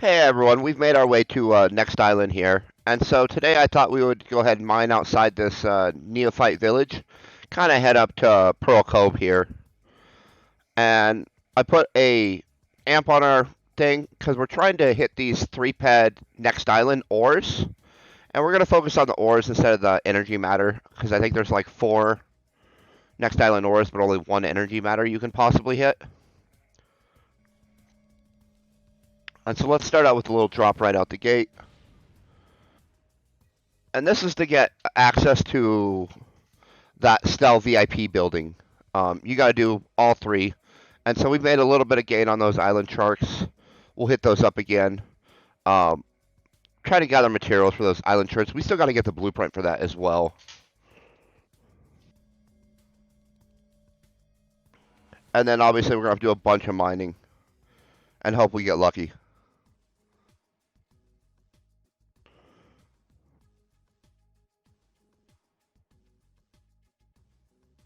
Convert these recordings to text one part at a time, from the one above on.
Hey everyone, we've made our way to next island here, and so today I thought we would go ahead and mine outside this neophyte village, kind of head up to Pearl Cove here, and I put a amp on our thing because we're trying to hit these three-ped next island ores, and we're gonna focus on the ores instead of the energy matter because I think there's like four next island ores, but only one energy matter you can possibly hit. And so let's start out with a little drop right out the gate. And this is to get access to that Stell VIP building. You got to do all three. And so we've made a little bit of gain on those island sharks. We'll hit those up again. Um, Try to gather materials for those island sharks. We still got to get the blueprint for that as well. And then obviously we're going to have to do a bunch of mining and hope we get lucky.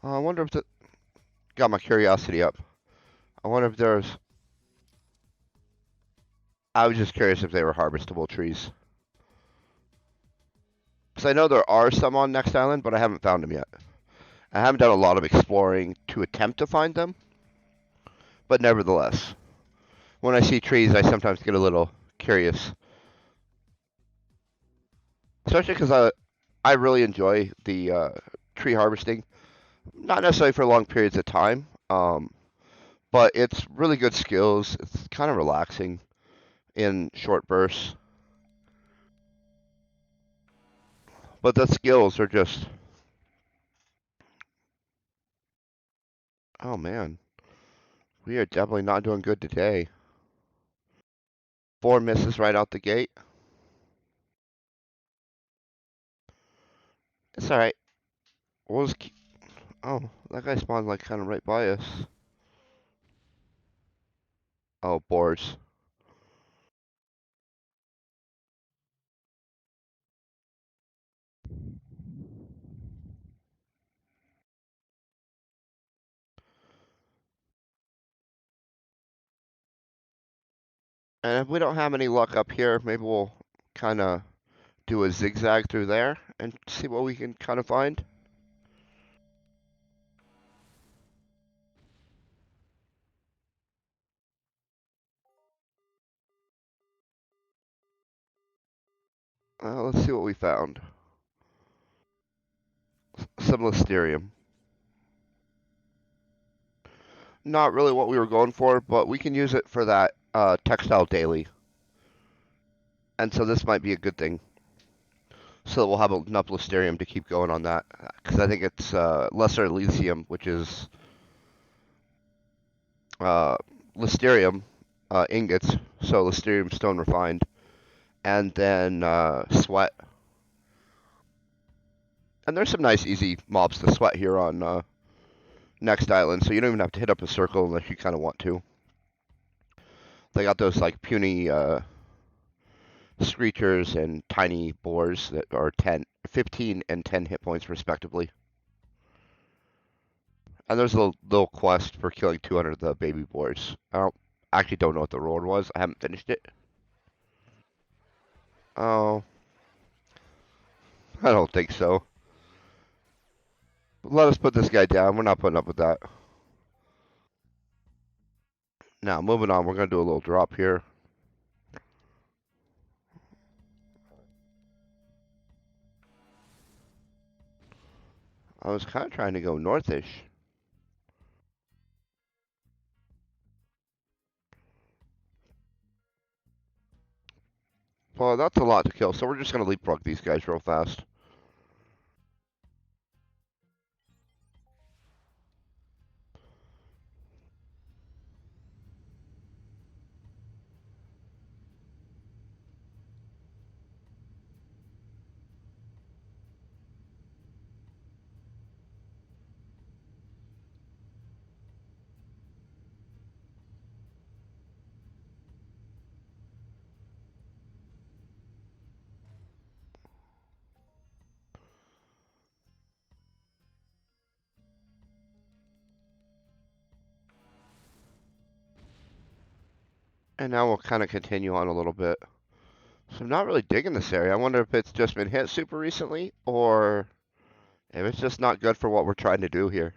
I wonder if the... Got my curiosity up. I wonder if there's... I was just curious if they were harvestable trees. Because I know there are some on Next Island, but I haven't found them yet. I haven't done a lot of exploring to attempt to find them, but nevertheless, when I see trees, I sometimes get a little curious, especially because I really enjoy the tree harvesting. Not necessarily for long periods of time, but it's really good skills. It's kind of relaxing in short bursts, but the skills are just, oh man, we are definitely not doing good today. Four misses right out the gate. It's all right. We'll just keep, oh, that guy spawned like kind of right by us. Oh, boars. And if we don't have any luck up here, maybe we'll kind of do a zigzag through there and see what we can kind of find. Let's see what we found. Some Listerium. Not really what we were going for, but we can use it for that textile daily. And so this might be a good thing. So that we'll have enough Listerium to keep going on that. Because I think it's Lesser Elysium, which is uh, Listerium ingots. So Listerium stone refined. And then sweat. And there's some nice easy mobs to sweat here on next island, so you don't even have to hit up a circle unless you kind of want to. They got those like puny screechers and tiny boars that are 10, 15, and 10 hit points respectively. And there's a little quest for killing 200 of the baby boars. Actually don't know what the reward was. I haven't finished it. Oh, I don't think so. Let us put this guy down. We're not putting up with that. Now, moving on, we're going to do a little drop here. I was kind of trying to go northish. Well, that's a lot to kill, so we're just going to leapfrog these guys real fast. And now we'll kind of continue on a little bit. So I'm not really digging this area. I wonder if it's just been hit super recently, or if it's just not good for what we're trying to do here.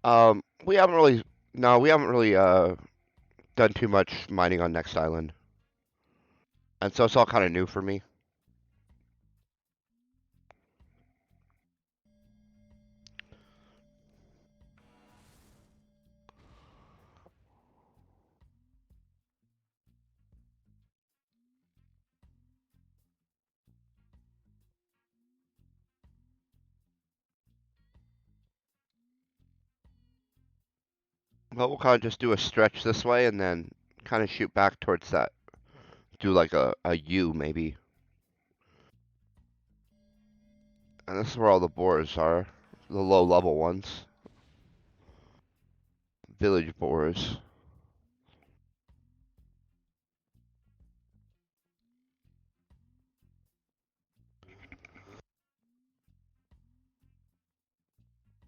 We haven't really, no, we haven't really done too much mining on Next Island, and so it's all kind of new for me. But we'll kind of just do a stretch this way, and then kind of shoot back towards that. Do like a U maybe. And this is where all the boars are, the low level ones, village boars.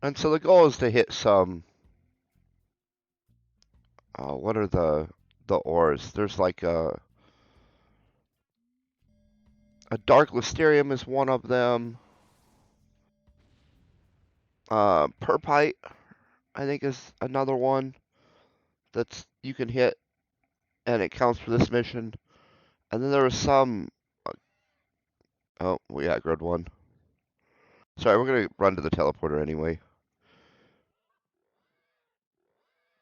And so the goal is to hit some. What are the ores? There's like a dark listerium is one of them. Perpite, I think, is another one that's you can hit, and it counts for this mission. And then there was some. Oh, we aggroed one. Sorry, we're gonna run to the teleporter anyway.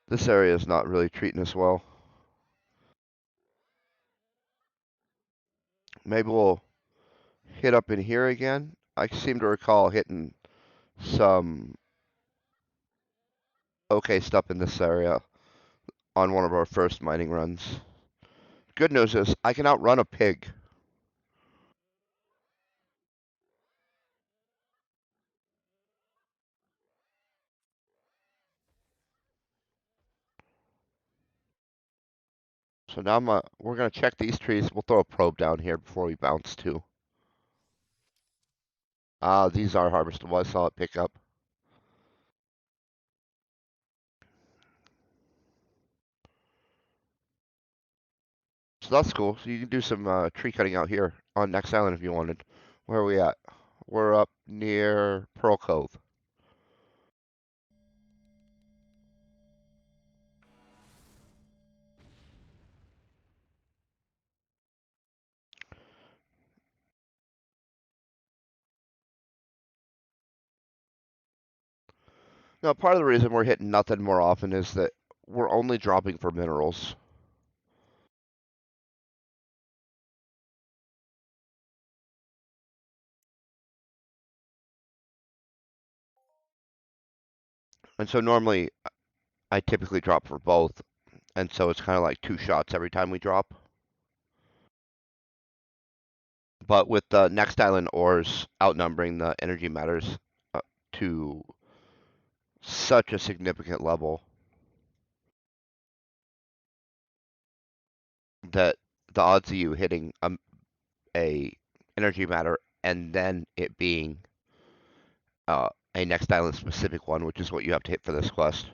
This area is not really treating us well. Maybe we'll hit up in here again. I seem to recall hitting some okay stuff in this area on one of our first mining runs. Good news is I can outrun a pig. So now we're gonna check these trees. We'll throw a probe down here before we bounce too. Ah, these are harvestable. I saw it pick up. So that's cool. So you can do some tree cutting out here on Next Island if you wanted. Where are we at? We're up near Pearl Cove. Now, part of the reason we're hitting nothing more often is that we're only dropping for minerals. And so normally I typically drop for both. And so it's kind of like two shots every time we drop. But with the Next Island ores outnumbering the energy matters to such a significant level that the odds of you hitting a energy matter and then it being a Next Island specific one, which is what you have to hit for this quest,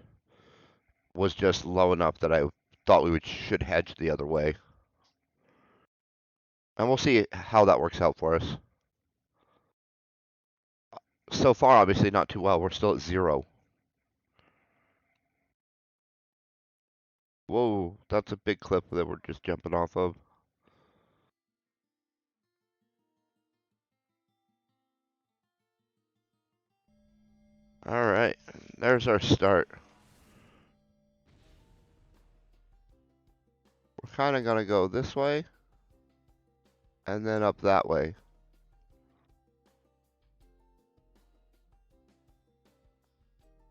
was just low enough that I thought we should hedge the other way. And we'll see how that works out for us. So far, obviously not too well. We're still at 0. Whoa, that's a big cliff that we're just jumping off of. Alright, there's our start. We're kind of going to go this way, and then up that way.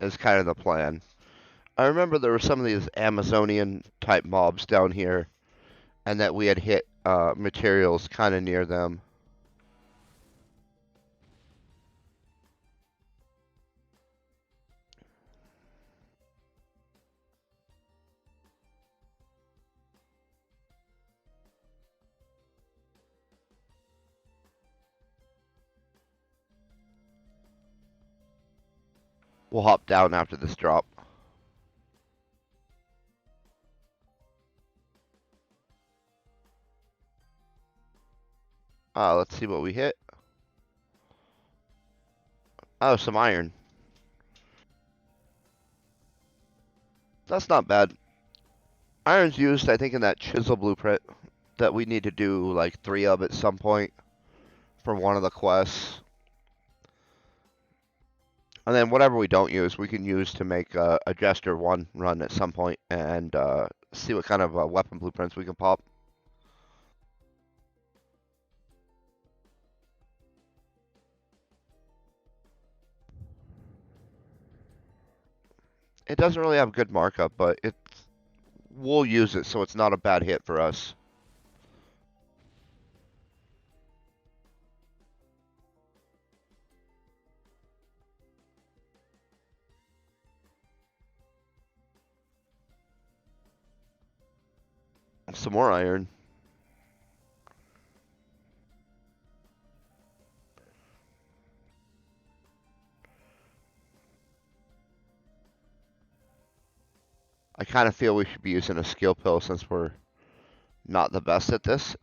Is kind of the plan. I remember there were some of these Amazonian type mobs down here, and that we had hit materials kind of near them. We'll hop down after this drop. Let's see what we hit. Oh, some iron. That's not bad. Iron's used, I think, in that chisel blueprint that we need to do like 3 of at some point from one of the quests. And then whatever we don't use, we can use to make a Jester 1 run at some point and see what kind of weapon blueprints we can pop. It doesn't really have good markup, but we'll use it so it's not a bad hit for us. Some more iron. I kind of feel we should be using a skill pill since we're not the best at this,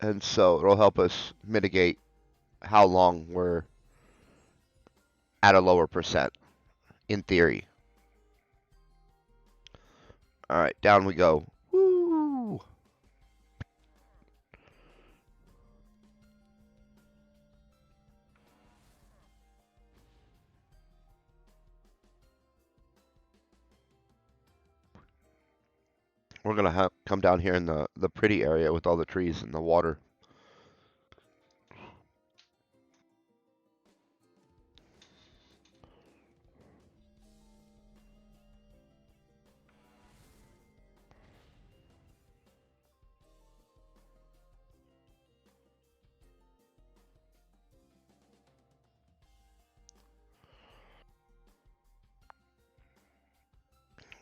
and so it'll help us mitigate how long we're at a lower percent, in theory. Alright, down we go. Woo! We're gonna come down here in the pretty area with all the trees and the water.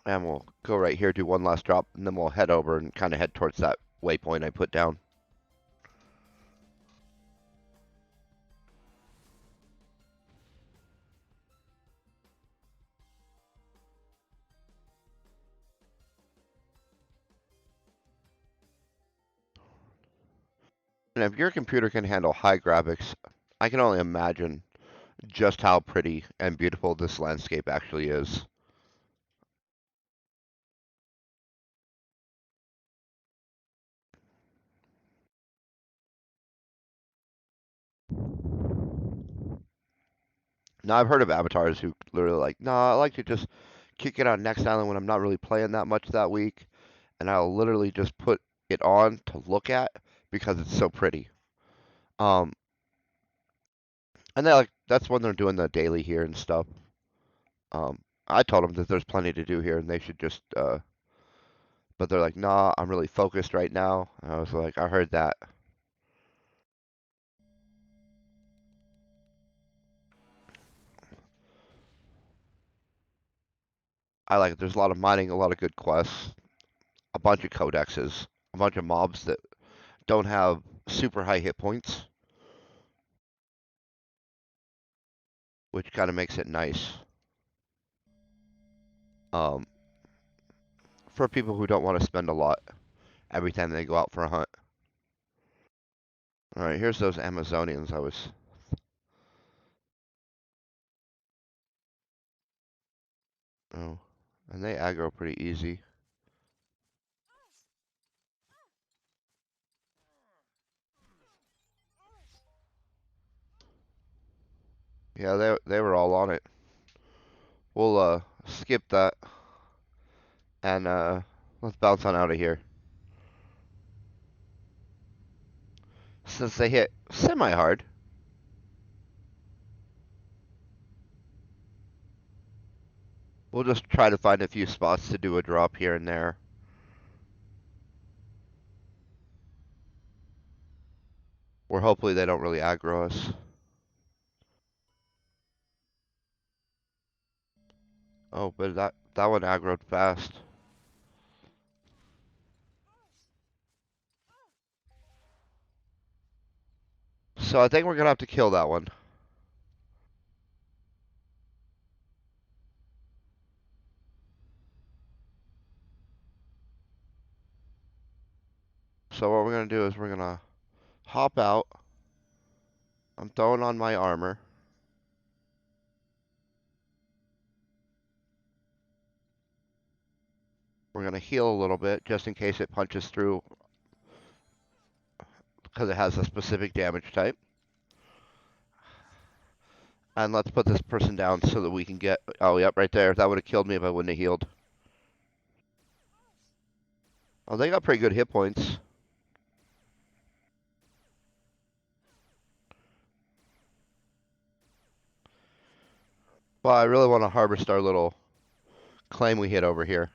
And we'll go right here, do one last drop, and then we'll head over and kind of head towards that waypoint I put down. And if your computer can handle high graphics, I can only imagine just how pretty and beautiful this landscape actually is. Now, I've heard of avatars who literally like, nah, I like to just kick it on next island when I'm not really playing that much that week, and I'll literally just put it on to look at because it's so pretty. Um, and they like that's when they're doing the daily here and stuff. I told them that there's plenty to do here and they should just, but they're like, nah, I'm really focused right now. And I was like, I heard that. I like it. There's a lot of mining, a lot of good quests, a bunch of codexes, a bunch of mobs that don't have super high hit points, which kind of makes it nice. Um, for people who don't want to spend a lot every time they go out for a hunt. All right, here's those Amazonians I was. Oh, and they aggro pretty easy. Yeah, they were all on it. We'll skip that and let's bounce on out of here. Since they hit semi-hard, we'll just try to find a few spots to do a drop here and there. Where hopefully they don't really aggro us. Oh, but that one aggroed fast. So I think we're gonna have to kill that one. So what we're gonna do is we're gonna hop out I'm throwing on my armor. We're going to heal a little bit just in case it punches through because it has a specific damage type. And let's put this person down so that we can get... Oh, yep, right there. That would have killed me if I wouldn't have healed. Oh, they got pretty good hit points. Well, I really want to harvest our little claim we hit over here.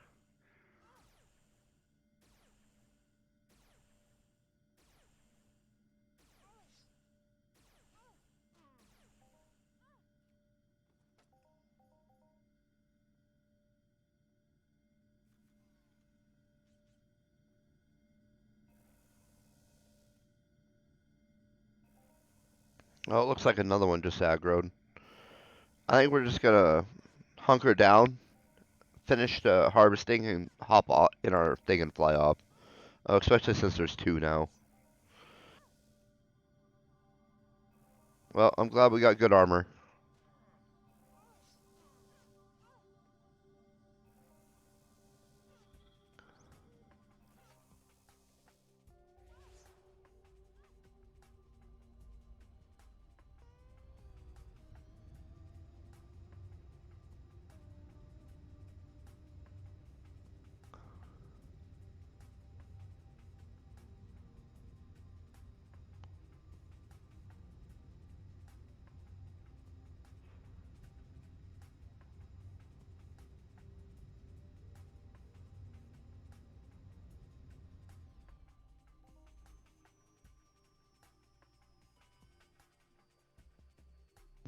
Oh, it looks like another one just aggroed. I think we're just going to hunker down, finish the harvesting, and hop off in our thing and fly off. Especially since there's two now. Well, I'm glad we got good armor.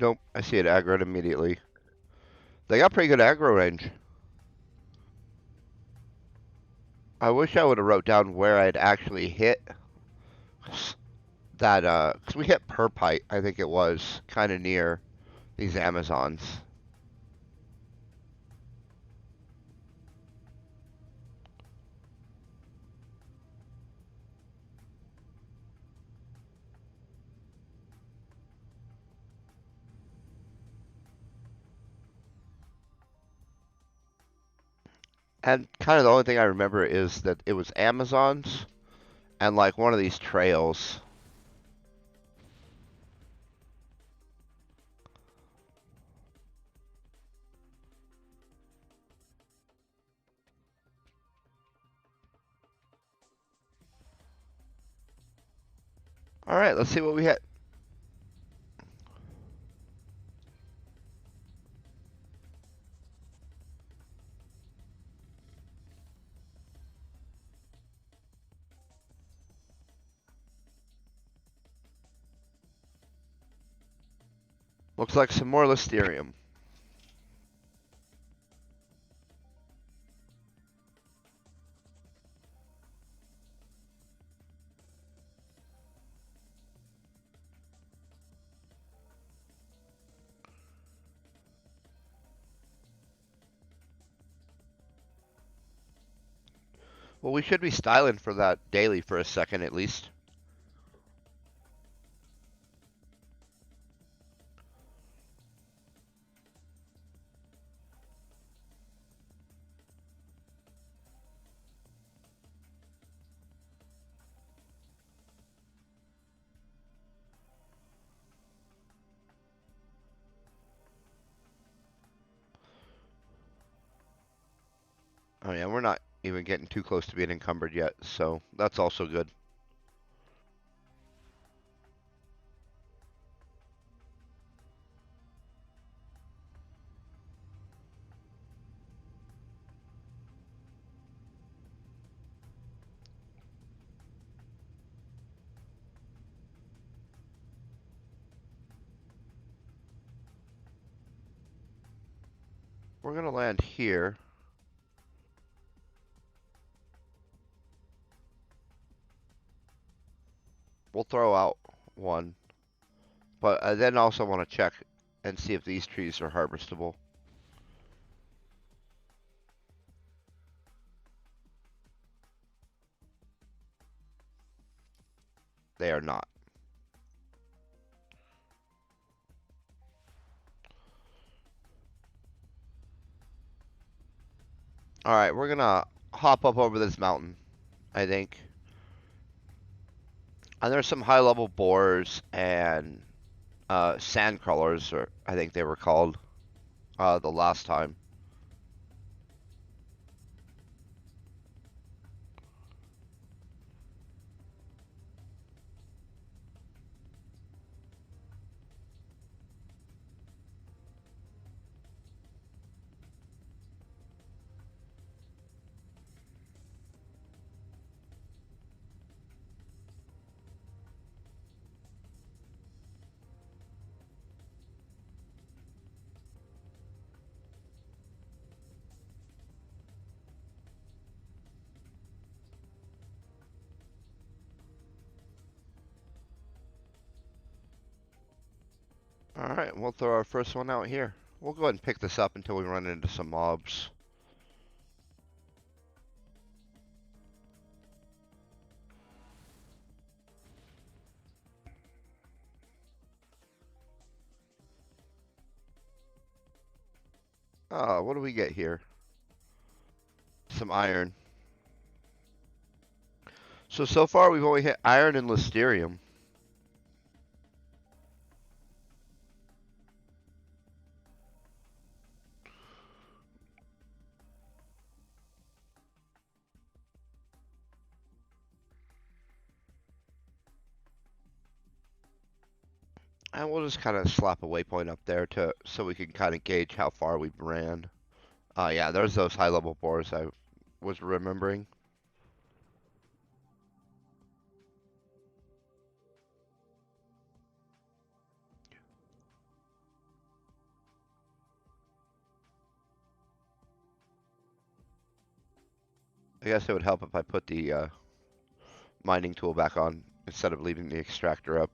Nope, I see it aggroed immediately. They got pretty good aggro range. I wish I would have wrote down where I'd actually hit that, because we hit Perpite, I think it was, kind of near these Amazons. And kind of the only thing I remember is that it was Amazons and like one of these trails. Alright, let's see what we hit. Looks like some more Listerium. Well, we should be styling for that daily for a second at least. Oh yeah, we're not even getting too close to being encumbered yet, so that's also good. We're gonna land here. We'll throw out one. But I then also want to check and see if these trees are harvestable. They are not. Alright, we're gonna hop up over this mountain, I think. And there's some high level borers and sand crawlers, or I think they were called the last time. Alright, we'll throw our first one out here. We'll go ahead and pick this up until we run into some mobs. What do we get here? Some iron. So far we've only hit iron and listerium. And we'll just kind of slap a waypoint up there to so we can kind of gauge how far we've ran. Yeah, there's those high level bores I was remembering. I guess it would help if I put the mining tool back on instead of leaving the extractor up.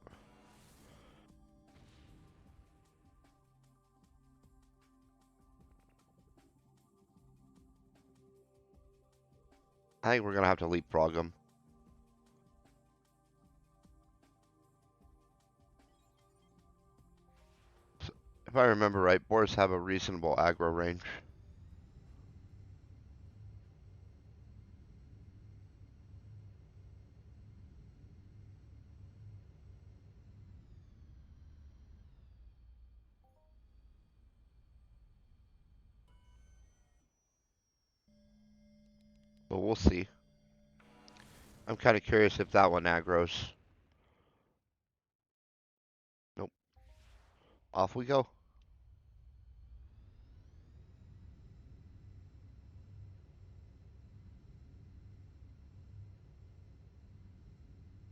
I think we're gonna have to leapfrog them. So, if I remember right, boars have a reasonable aggro range. But we'll see. I'm kind of curious if that one aggros. Nope. Off we go.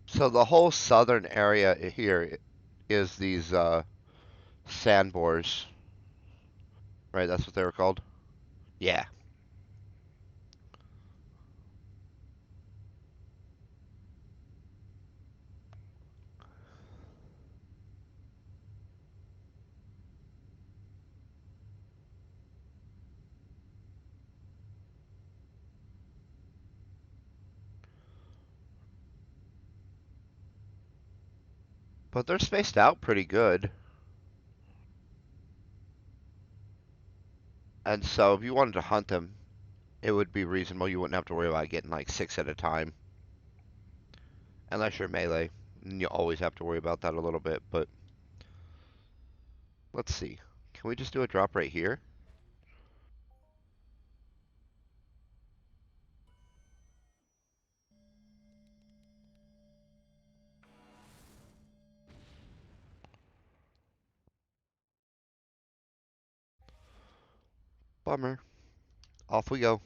So the whole southern area here is these sand bores, right? That's what they were called. Yeah. But they're spaced out pretty good. And so if you wanted to hunt them, it would be reasonable. You wouldn't have to worry about getting like 6 at a time. Unless you're melee. And you always have to worry about that a little bit. But let's see. Can we just do a drop right here? Bummer. Off we go.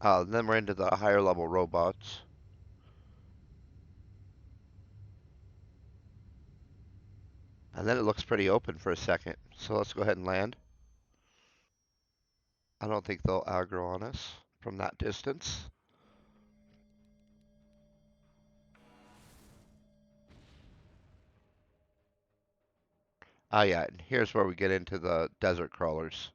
Then we're into the higher level robots. And then it looks pretty open for a second. So let's go ahead and land. I don't think they'll aggro on us from that distance. Yeah, and here's where we get into the desert crawlers.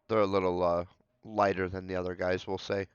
They're a little lighter than the other guys, we'll say.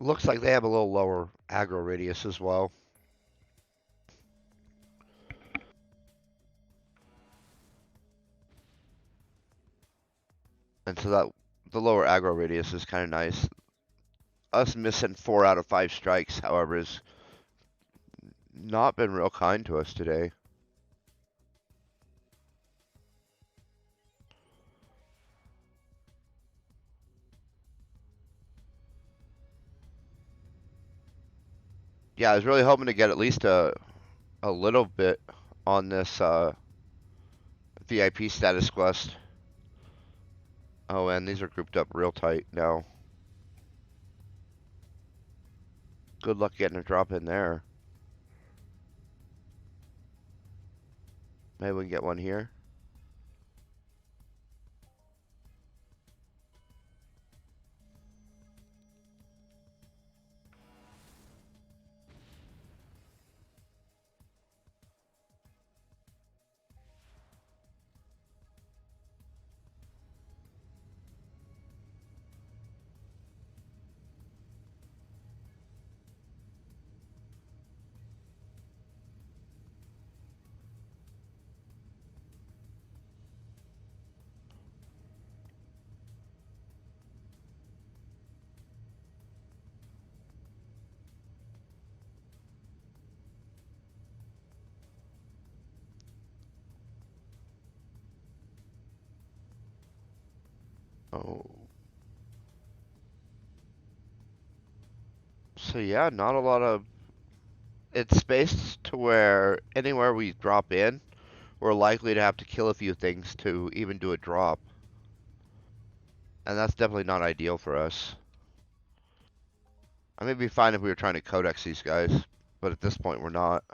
Looks like they have a little lower aggro radius as well. And so that the lower aggro radius is kind of nice. Us missing 4 out of 5 strikes, however, has not been real kind to us today. Yeah, I was really hoping to get at least a little bit on this VIP status quest. Oh, and these are grouped up real tight now. Good luck getting a drop in there. Maybe we can get one here. Oh. So yeah, not a lot of... It's spaced to where anywhere we drop in, we're likely to have to kill a few things to even do a drop. And that's definitely not ideal for us. I mean, it'd be fine if we were trying to codex these guys, but at this point we're not.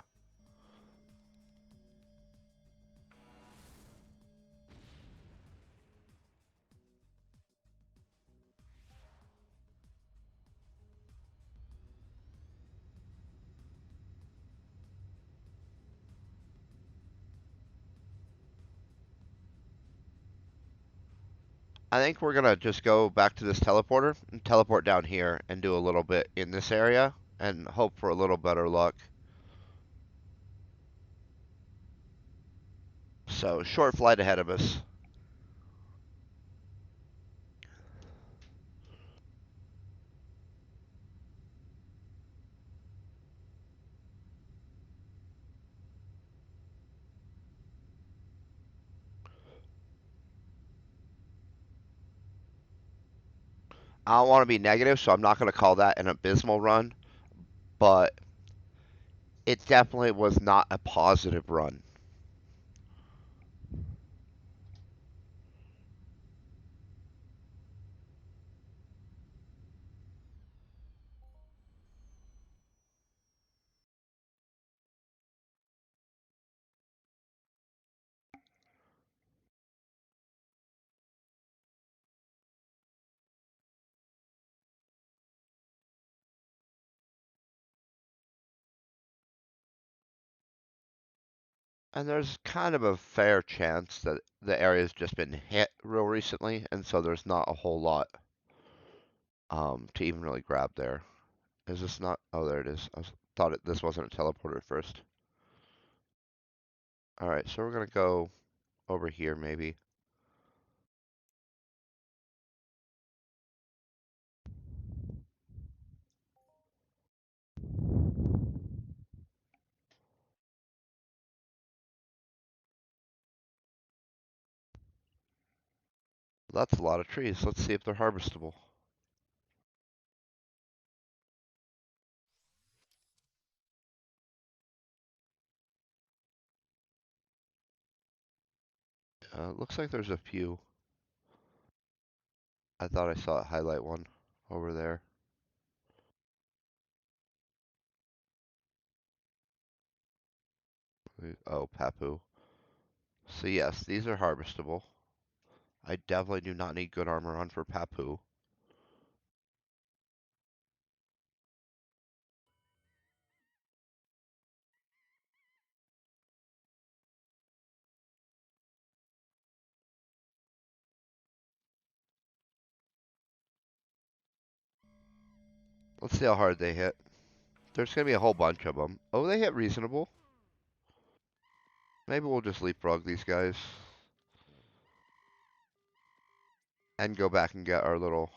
I think we're gonna just go back to this teleporter and teleport down here and do a little bit in this area and hope for a little better luck. So, short flight ahead of us. I don't want to be negative, so I'm not going to call that an abysmal run, but it definitely was not a positive run. And there's kind of a fair chance that the area's just been hit real recently, and so there's not a whole lot to even really grab there. Is this not? Oh, there it is. Thought this wasn't a teleporter at first. All right, so we're gonna go over here maybe. That's a lot of trees. Let's see if they're harvestable. Looks like there's a few. I thought I saw it highlight one over there. Oh, Papu. So yes, these are harvestable. I definitely do not need good armor on for Papu. Let's see how hard they hit. There's going to be a whole bunch of them. Oh, they hit reasonable. Maybe we'll just leapfrog these guys. And go back and get our little...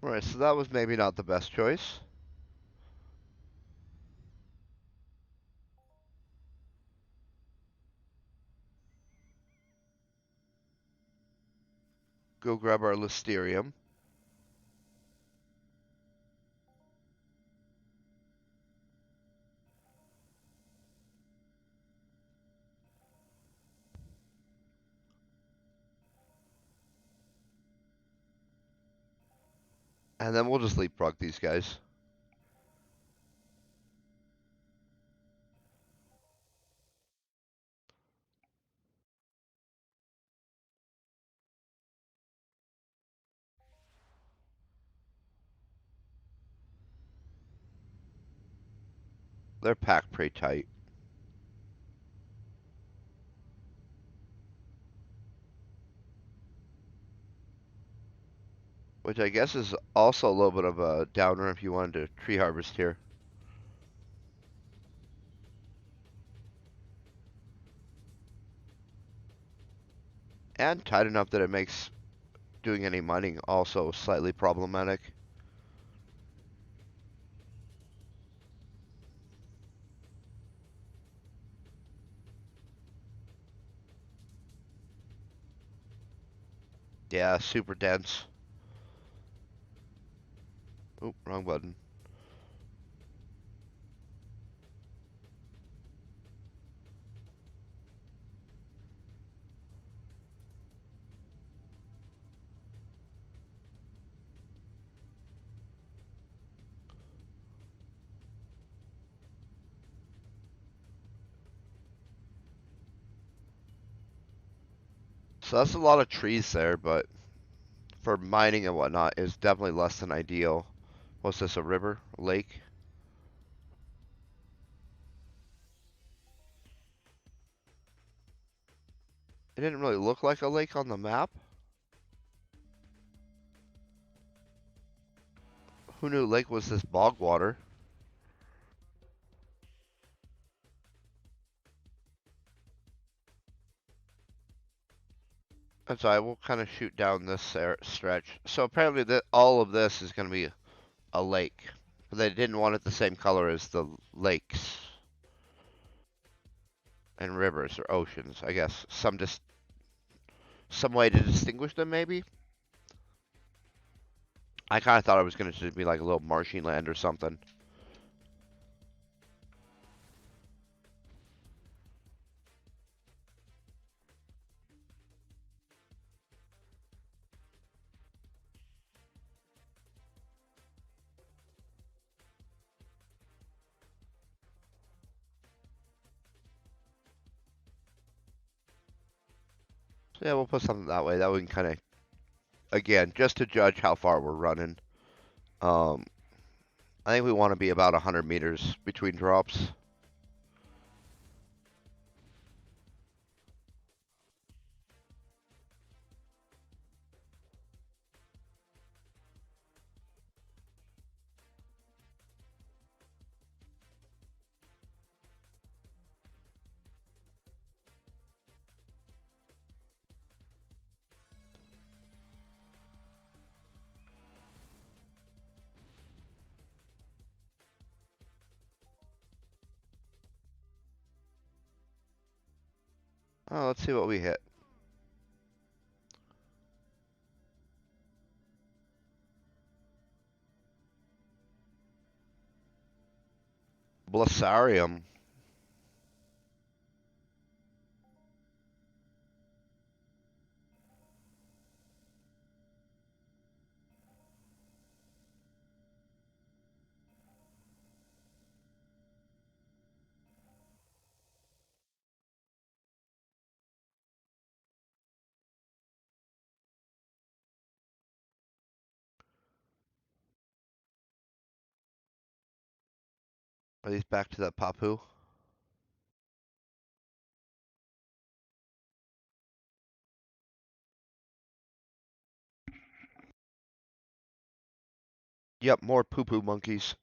Alright, so that was maybe not the best choice. Go grab our Listerium. And then we'll just leapfrog these guys. They're packed pretty tight. Which I guess is also a little bit of a downer if you wanted to tree harvest here. And tight enough that it makes doing any mining also slightly problematic. Yeah, super dense. Oop, wrong button. So that's a lot of trees there, but for mining and whatnot is definitely less than ideal. What's this, a river? A lake? It didn't really look like a lake on the map. Who knew lake was this bog water? And so I will kind of shoot down this stretch. So apparently that all of this is going to be a lake. But they didn't want it the same color as the lakes and rivers or oceans, I guess. Some way to distinguish them, maybe? I kind of thought it was going to just be like a little marshy land or something. So yeah, we'll put something that way. That we can kind of, again, just to judge how far we're running. Um, I think we want to be about 100 meters between drops. Oh, let's see what we hit. Blessarium. Are these back to that Papu? Yep, more poo-poo monkeys.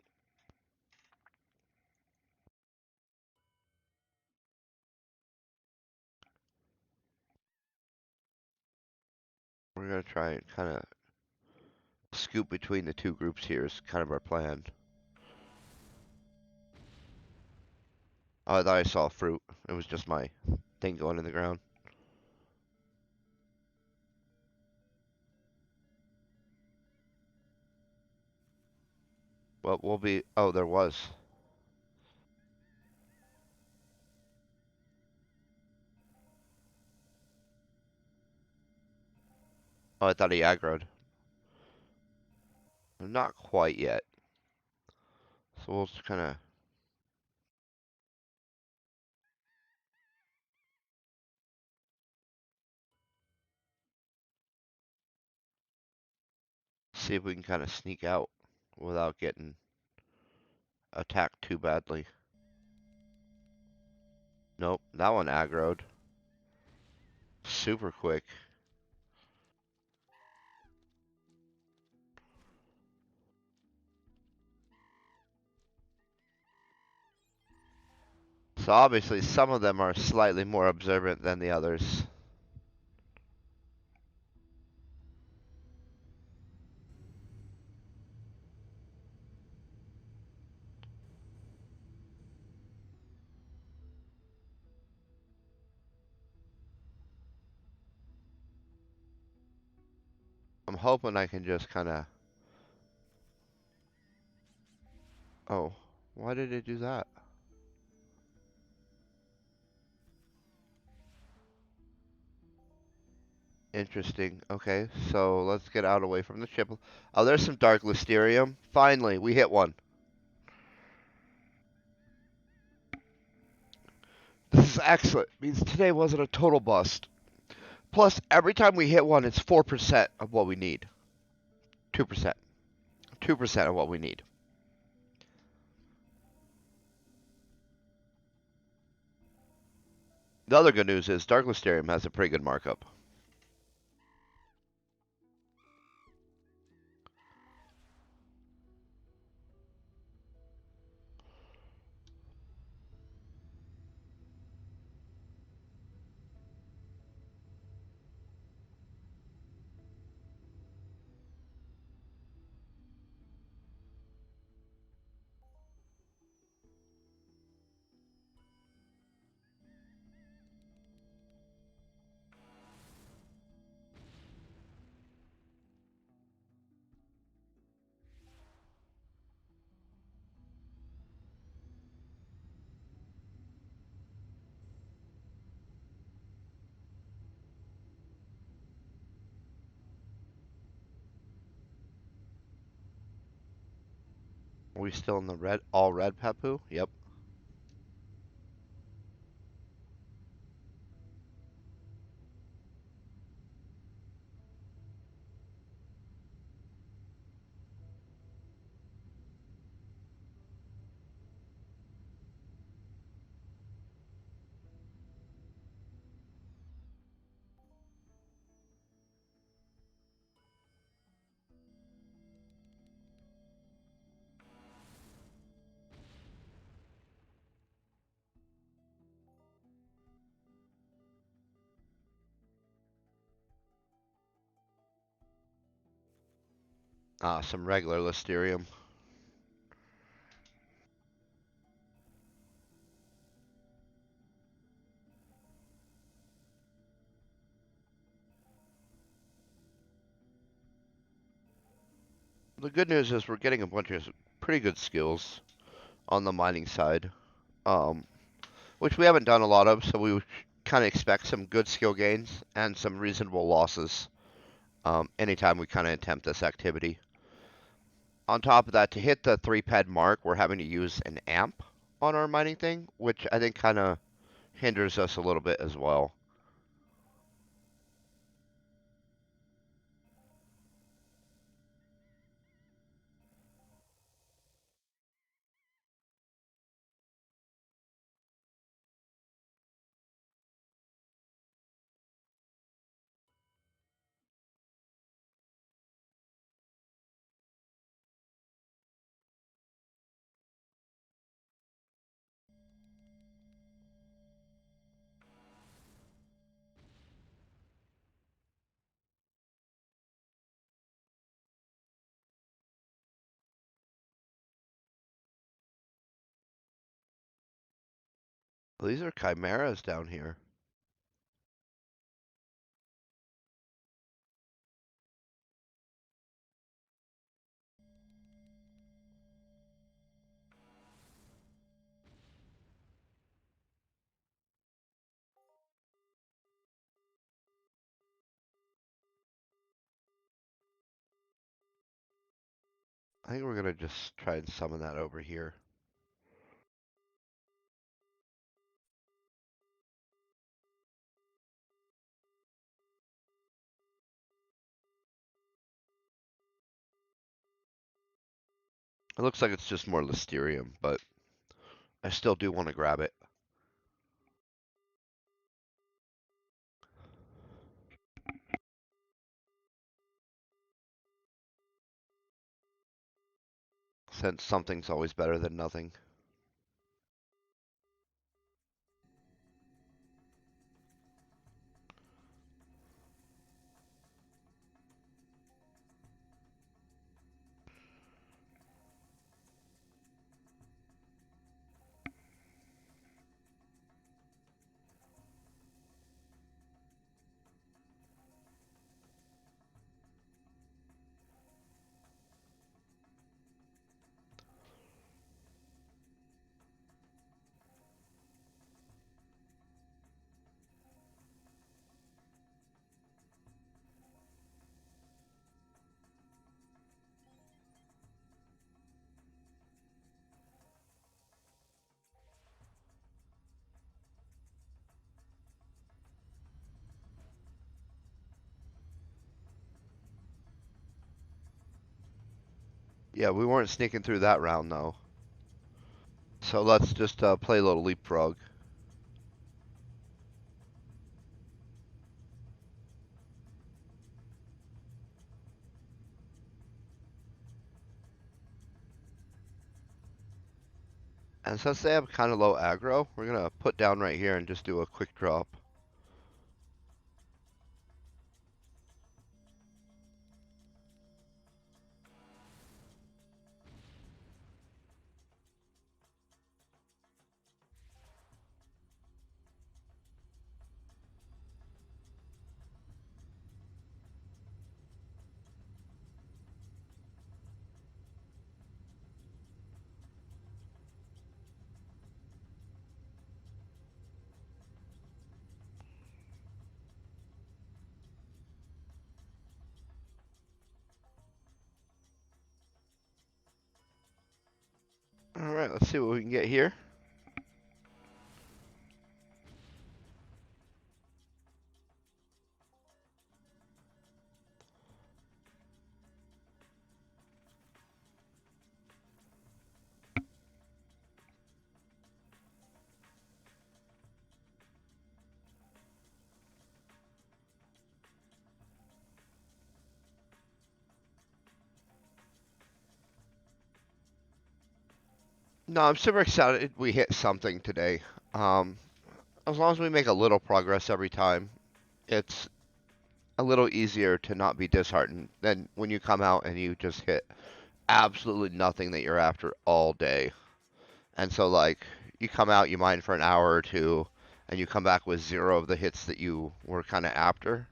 We're gonna try and kind of scoop between the two groups here is kind of our plan. Oh, I thought I saw fruit. It was just my thing going in the ground. Well, we'll be... Oh, there was. Oh, I thought he aggroed. Not quite yet. So we'll just kind of... see if we can kind of sneak out without getting attacked too badly. Nope, that one aggroed. Super quick. So obviously some of them are slightly more observant than the others. I'm hoping I can just kind of... Oh, why did it do that? Interesting. Okay, so let's get out away from the ship. Oh, there's some dark Listerium. Finally, we hit one. This is excellent. Means today wasn't a total bust. Plus, every time we hit one, it's 4% of what we need. 2%. 2% of what we need. The other good news is Dark Listerium has a pretty good markup. Are we still in the red, all red Papu? Yep. Ah, some regular Listerium. The good news is we're getting a bunch of pretty good skills. on the mining side, um, which we haven't done a lot of, so we kind of expect some good skill gains and some reasonable losses anytime we kind of attempt this activity. On top of that, to hit the 3 ped mark, we're having to use an amp on our mining thing, which I think kind of hinders us a little bit as well. These are chimeras down here. I think we're gonna just try and summon that over here. It looks like it's just more Listerium, but I still do want to grab it. Since something's always better than nothing. Yeah, we weren't sneaking through that round though. So let's just play a little leapfrog. And since they have kind of low aggro, we're gonna put down right here and just do a quick drop. All right, let's see what we can get here. No, I'm super excited we hit something today. Um, as long as we make a little progress every time, it's a little easier to not be disheartened than when you come out and you just hit absolutely nothing that you're after all day. And so, like, you come out, you mine for an hour or two, and you come back with zero of the hits that you were kind of after.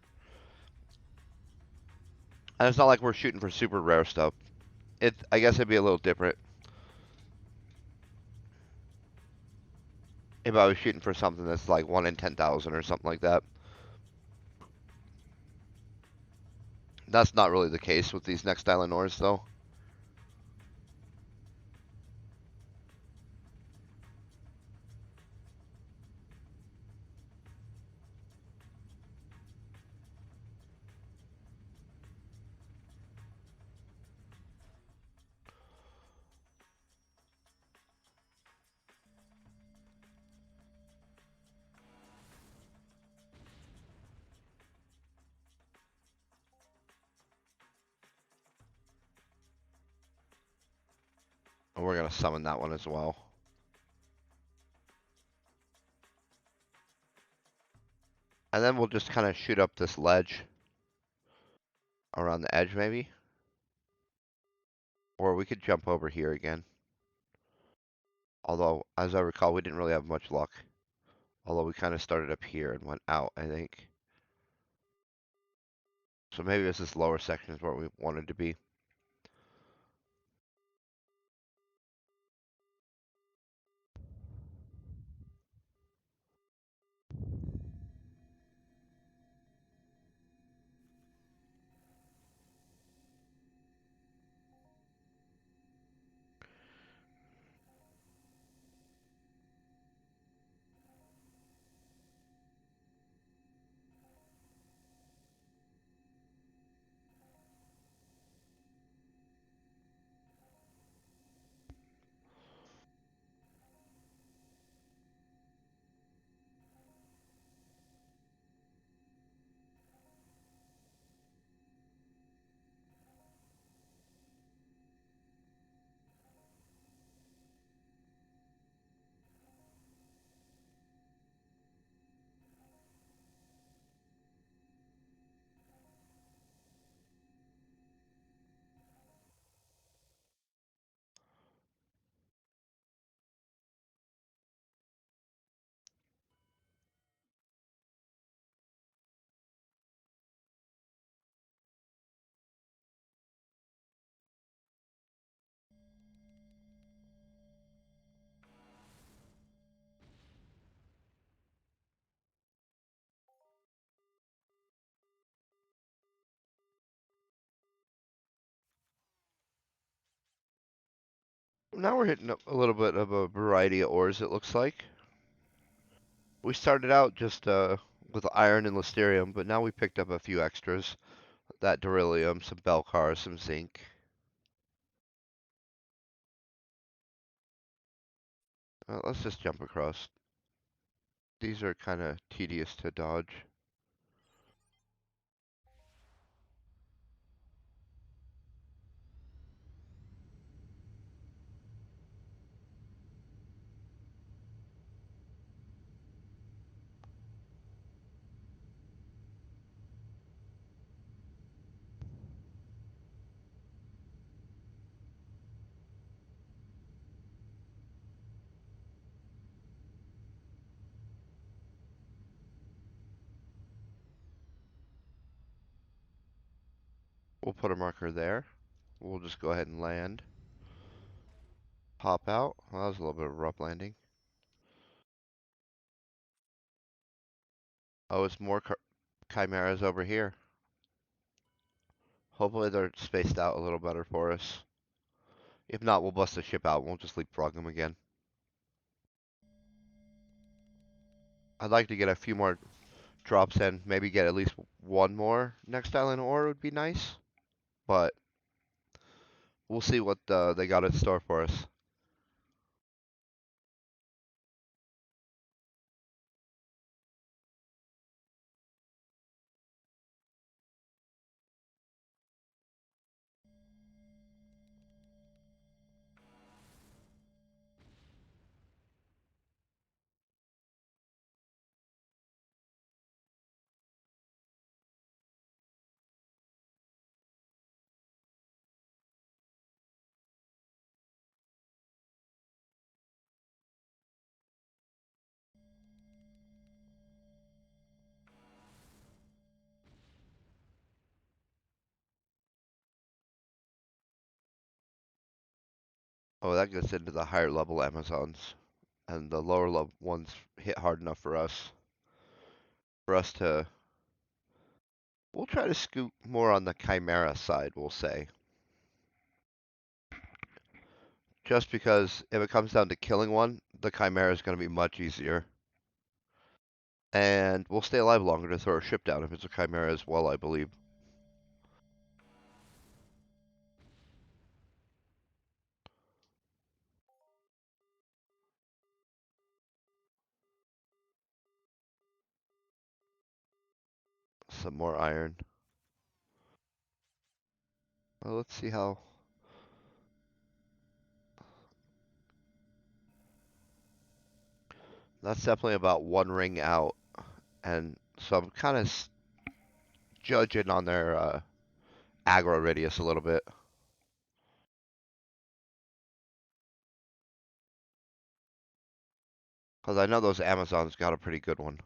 And it's not like we're shooting for super rare stuff. I guess it'd be a little different. if I was shooting for something that's like 1 in 10,000 or something like that. That's not really the case with these next island ores, though. And we're going to summon that one as well. And then we'll just kind of shoot up this ledge around the edge, maybe. Or we could jump over here again. Although, as I recall, we didn't really have much luck. Although we kind of started up here and went out, I think. So maybe this lower section is where we wanted to be. Now we're hitting a little bit of a variety of ores, it looks like. We started out just with iron and listerium, but now we picked up a few extras. That beryllium, some belcar, some zinc. Let's just jump across. These are kind of tedious to dodge. We'll put a marker there. We'll just go ahead and land. Pop out. Well, that was a little bit of a rough landing. Oh, it's more chimeras over here. Hopefully they're spaced out a little better for us. If not, we'll bust the ship out and we'll just leapfrog them again. I'd like to get a few more drops in. Maybe get at least one more next island ore would be nice. But we'll see what they got in store for us. Oh, that gets into the higher level Amazons. and the lower level ones hit hard enough for us to. We'll try to scoot more on the Chimera side, we'll say. Just because if it comes down to killing one, the Chimera is going to be much easier. And we'll stay alive longer to throw a ship down if it's a Chimera as well, I believe. Some more iron. Well, let's see how. That's definitely about one ring out. And so I'm kind of judging on their aggro radius a little bit. Because I know those Amazons got a pretty good one.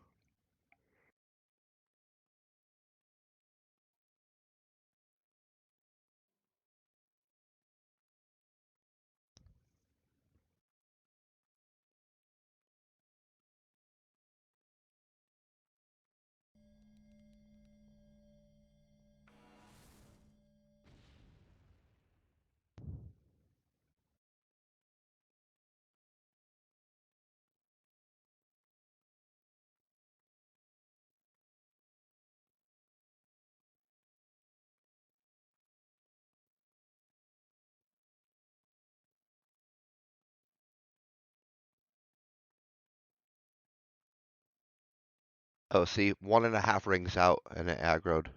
Oh, see, 1.5 rings out and it aggroed.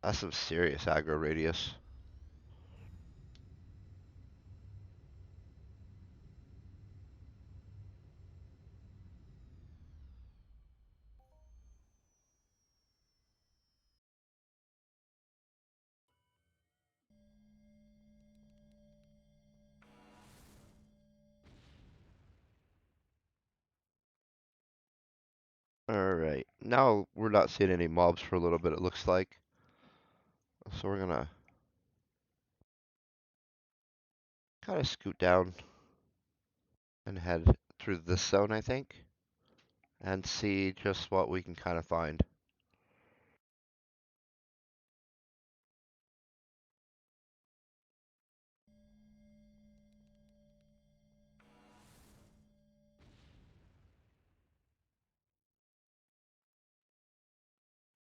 That's some serious aggro radius. Alright, now we're not seeing any mobs for a little bit, it looks like. So we're gonna kind of scoot down and head through this zone, I think, and see just what we can kind of find.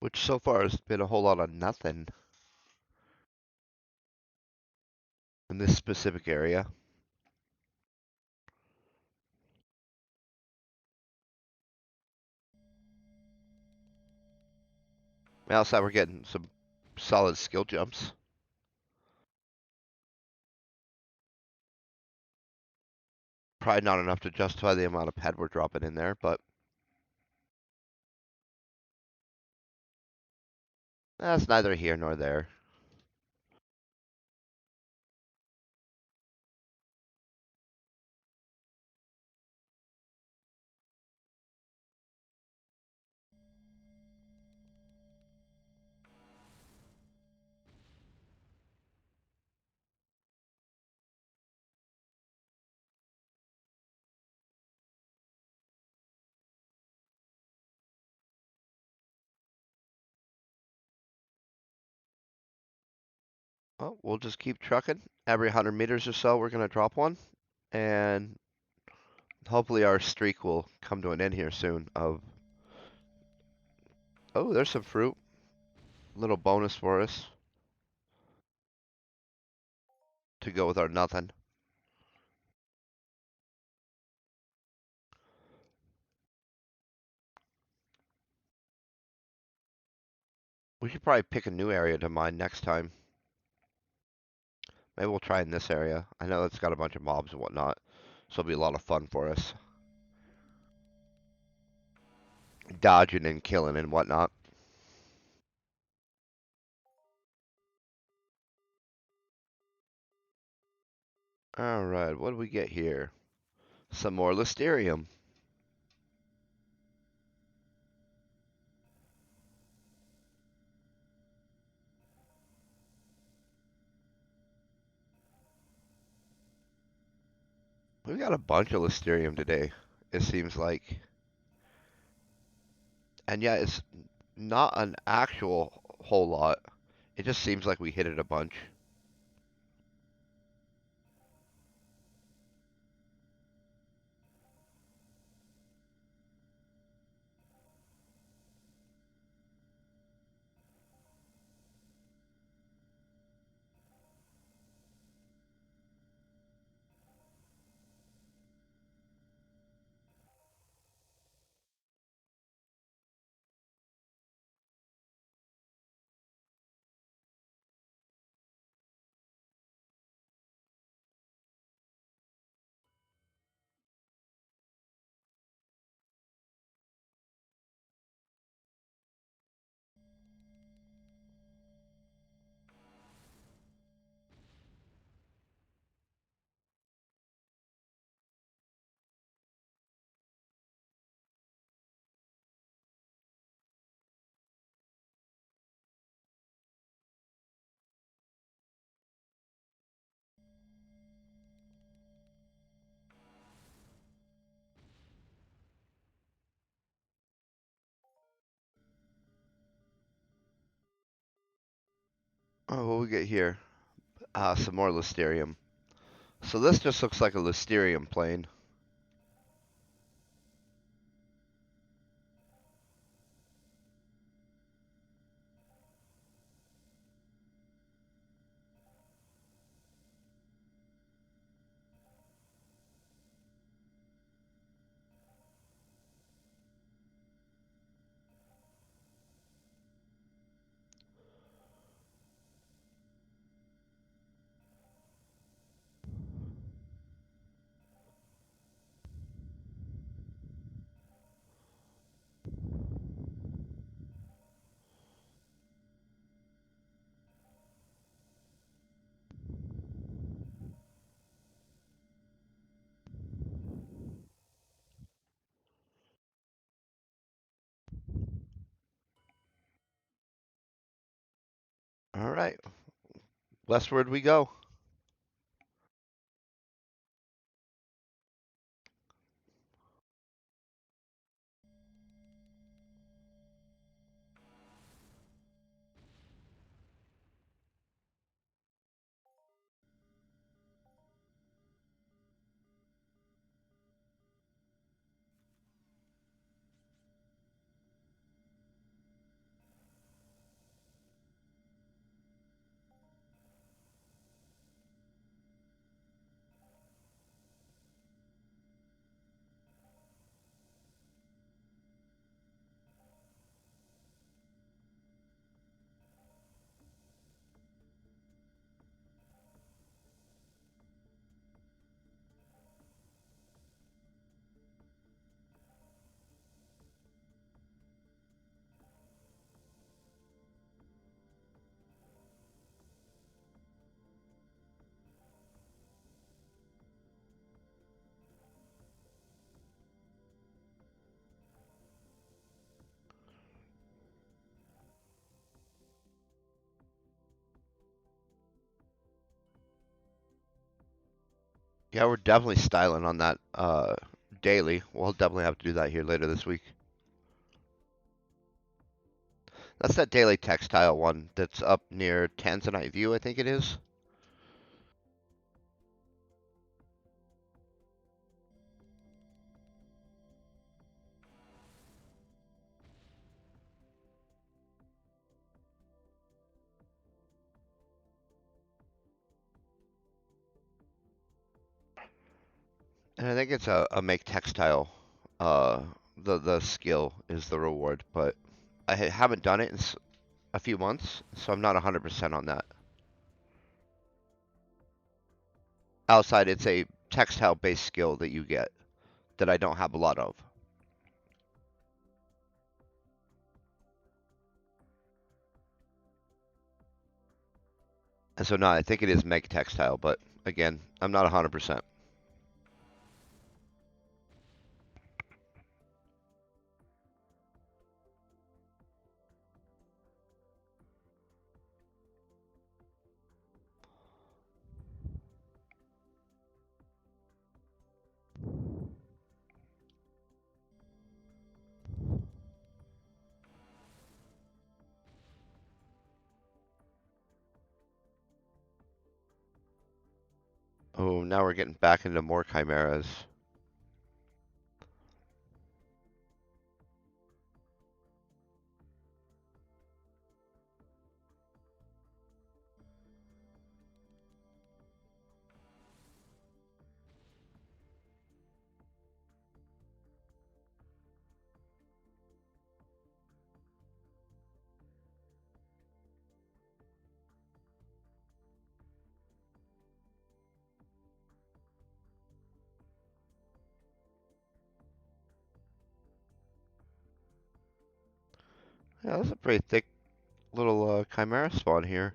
Which so far has been a whole lot of nothing in this specific area. Outside we're getting some solid skill jumps. Probably not enough to justify the amount of ped we're dropping in there, but that's neither here nor there. Well, we'll just keep trucking. Every 100 meters or so, we're going to drop one. And hopefully our streak will come to an end here soon of... Oh, there's some fruit. Little bonus for us to go with our nothing. We should probably pick a new area to mine next time. Maybe we'll try in this area. I know it's got a bunch of mobs and whatnot, so it'll be a lot of fun for us. Dodging and killing and whatnot. Alright, what do we get here? Some more Listerium. We got a bunch of Listerium today, it seems like. And yeah, it's not an actual whole lot. It just seems like we hit it a bunch. Oh, what we get here? Some more Listerium. So this just looks like a Listerium plane. All right, westward we go. Yeah, we're definitely styling on that daily. We'll definitely have to do that here later this week. That's that daily textile one that's up near Tanzanite View, I think it is. And I think it's a make textile. Uh, the skill is the reward, but I haven't done it in a few months, so I'm not 100% on that. Outside, it's a textile-based skill that you get that I don't have a lot of. And so now I think it is make textile, but again, I'm not 100%. Oh, now we're getting back into more chimeras. Yeah, that's a pretty thick little chimera spawn here.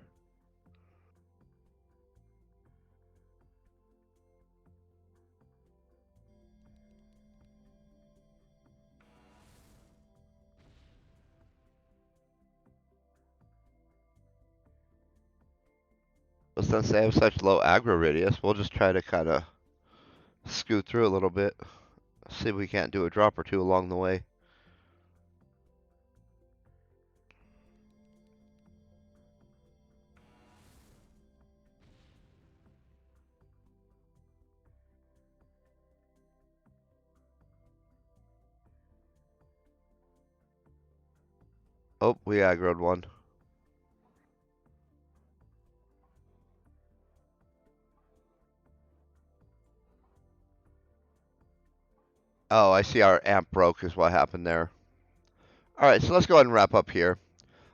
But since they have such low aggro radius, we'll just try to kind of scoot through a little bit. See if we can't do a drop or two along the way. Oh, we aggroed one. Oh, I see our amp broke is what happened there. Alright, so let's go ahead and wrap up here.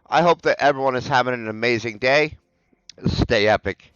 I hope that everyone is having an amazing day. Stay epic.